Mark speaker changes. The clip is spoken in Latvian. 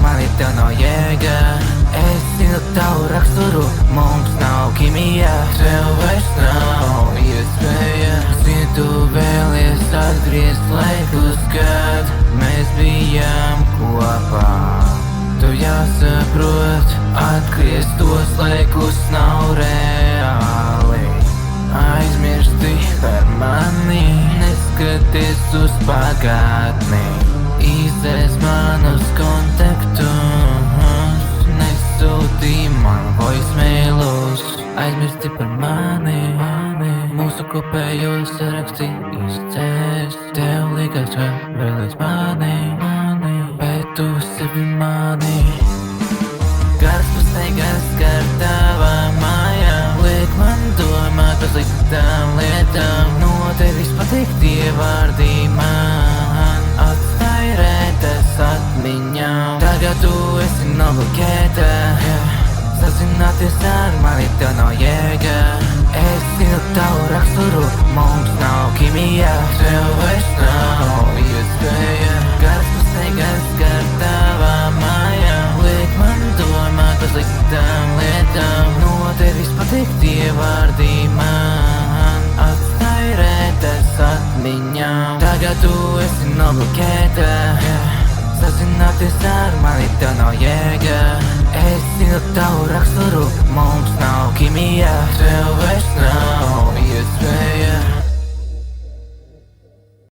Speaker 1: mani tev nav jēga. Es zinu tavu raksturu, mums nav ķīmija. Tev vairs nav iespēja. Zinu, tu vēlies atgriezt laikus, kad mēs bijām kopā. Tu jāsaprot, atgriezt tos laikus nav reāli. Aizmirsti par mani, neskaties uz pagātni. Izdzēs manus kontaktus, nesūtī man voicemailus. Aizmirsti par mani, mūsu kopējo saraksti izdzēs. Tev likās, ka vēlies mani, bet tu sevi mani. Kāds pastaigas kār tavām mājām, liek man domāt par sliktām lietām. No tevis pateiktie vārdi man atstāj rētas atmiņām. Tagad tu esi nobloķēta, sazināties ar mani tev nav jēga. Es zinu tavu raksturu, mums nav ķīmija. Tev vairs nav iespēja. Kāds pastaigas kār tavām mājām, liek man domāt par sliktām lietām. No tevis pateiktie vārdi man atstāj rētas atmiņām. Tagad tu esi nobloķēta, sazināties ar mani tev nav jēga. Es zinu tavu raksturu, mums nav ķīmija. Tev vairs nav iespēja.